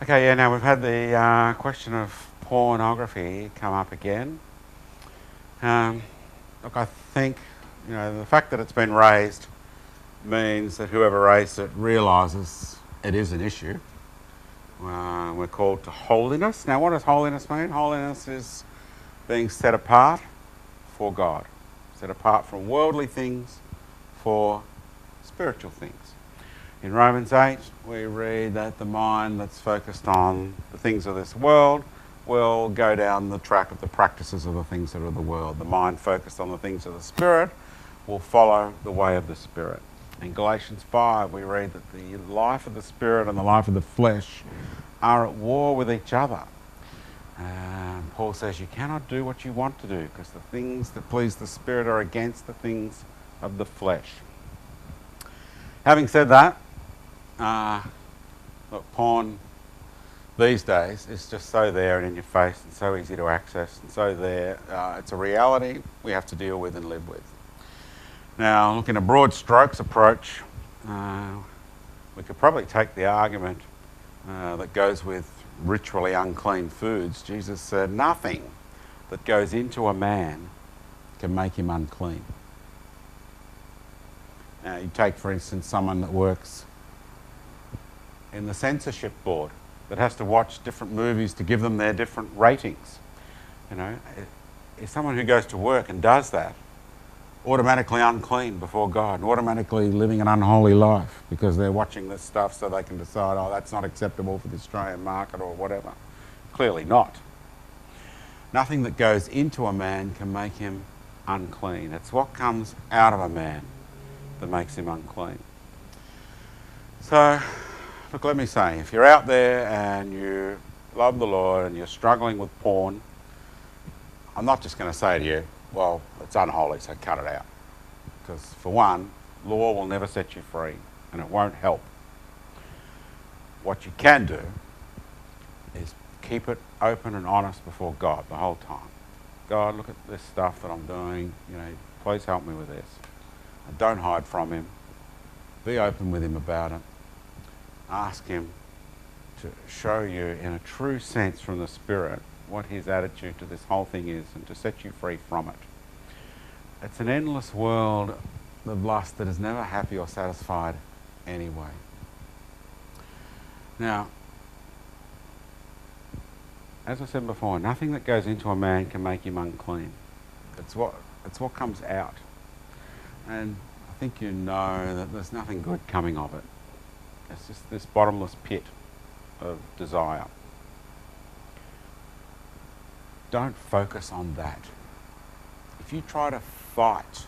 Okay, yeah, now we've had the question of pornography come up again. Um, Look, I think, the fact that it's been raised means that whoever raised it realises it is an issue. We're called to holiness. Now, what does holiness mean? Holiness is being set apart for God, set apart from worldly things for spiritual things. In Romans 8, we read that the mind that's focused on the things of this world will go down the track of the practices of the things that are of the world. The mind focused on the things of the Spirit will follow the way of the Spirit. In Galatians 5, we read that the life of the Spirit and the life of the flesh are at war with each other. Paul says you cannot do what you want to do because the things that please the Spirit are against the things of the flesh. Having said that, look, porn these days is just so there and in your face and so easy to access and so there. It's a reality we have to deal with and live with. Now, look, in a broad strokes approach, we could probably take the argument that goes with ritually unclean foods. Jesus said nothing that goes into a man can make him unclean. Now, you take, for instance, someone that works in the censorship board that has to watch different movies to give them their different ratings. Is someone who goes to work and does that automatically unclean before God and automatically living an unholy life because they're watching this stuff so they can decide, oh, that's not acceptable for the Australian market or whatever? Clearly not. Nothing that goes into a man can make him unclean. It's what comes out of a man that makes him unclean. So, look, let me say, if you're out there and you love the Lord and you're struggling with porn, I'm not just going to say to you, well, it's unholy, so cut it out. Because for one, law will never set you free and it won't help. What you can do is keep it open and honest before God the whole time. God, look at this stuff that I'm doing, please help me with this. And don't hide from him. Be open with him about it. Ask him to show you in a true sense from the Spirit what his attitude to this whole thing is and to set you free from it. It's an endless world of lust that is never happy or satisfied anyway. Now, as I said before, nothing that goes into a man can make him unclean. It's what comes out. And I think you know that there's nothing good coming of it. It's just this bottomless pit of desire. Don't focus on that. If you try to fight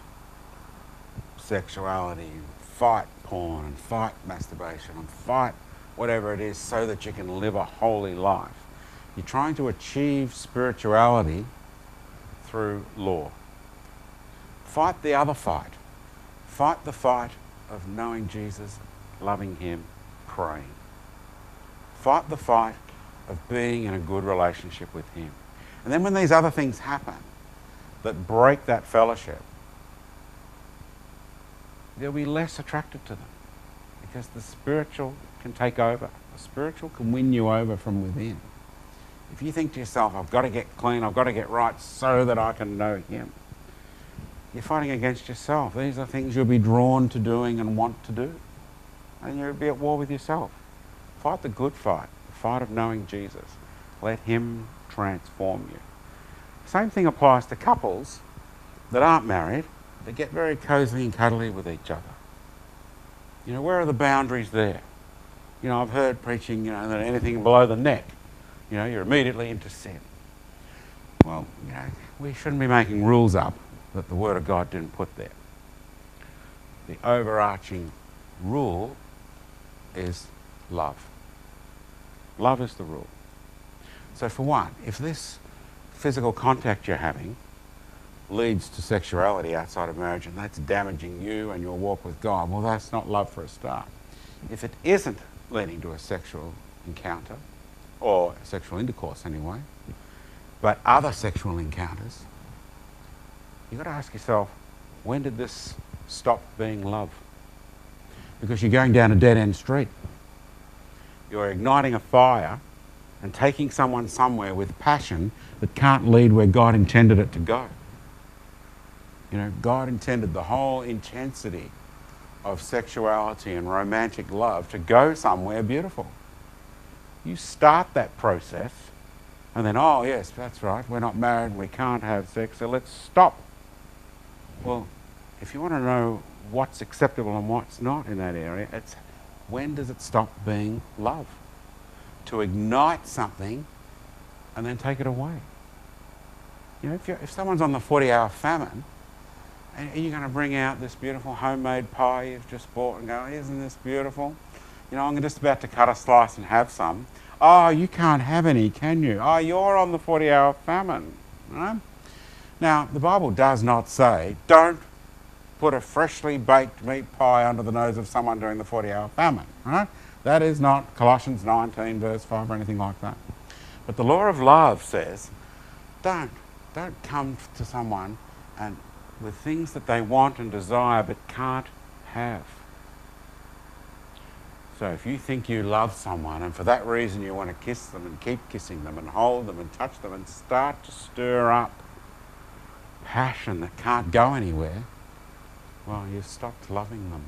sexuality, fight porn, and fight masturbation, and fight whatever it is so that you can live a holy life, you're trying to achieve spirituality through law. Fight the other fight. Fight the fight of knowing Jesus, loving him, praying. Fight the fight of being in a good relationship with him. And then when these other things happen that break that fellowship, you'll be less attracted to them because the spiritual can take over. The spiritual can win you over from within. If you think to yourself, I've got to get clean, I've got to get right so that I can know him, you're fighting against yourself. These are things you'll be drawn to doing and want to do. And you'll be at war with yourself. Fight the good fight, the fight of knowing Jesus. Let him transform you. Same thing applies to couples that aren't married, that get very cosy and cuddly with each other. Where are the boundaries there? I've heard preaching, that anything below the neck, you're immediately into sin. Well, we shouldn't be making rules up that the Word of God didn't put there. The overarching rule is love. Love is the rule. So for one, if this physical contact you're having leads to sexuality outside of marriage and that's damaging you and your walk with God, well, that's not love for a start. If it isn't leading to a sexual encounter, or sexual intercourse anyway, but other sexual encounters, you've got to ask yourself, when did this stop being love? Because you're going down a dead-end street. You're igniting a fire and taking someone somewhere with passion that can't lead where God intended it to go. You know, God intended the whole intensity of sexuality and romantic love to go somewhere beautiful. You start that process and then, oh yes, that's right, we're not married, we can't have sex, so let's stop. Well, if you want to know what's acceptable and what's not in that area, it's when does it stop being love? To ignite something and then take it away. You know, if someone's on the 40-hour famine, and you're going to bring out this beautiful homemade pie you've just bought and go, isn't this beautiful? You know, I'm just about to cut a slice and have some. Oh, you can't have any, can you? Oh, you're on the 40-hour famine. Right? Now, the Bible does not say, don't put a freshly baked meat pie under the nose of someone during the 40-hour famine. Right? That is not Colossians 19 verse 5 or anything like that. But the law of love says, don't come to someone and with things that they want and desire but can't have. So if you think you love someone and for that reason you want to kiss them and keep kissing them and hold them and touch them and start to stir up passion that can't go anywhere, well, you've stopped loving them.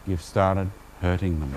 You've started hurting them.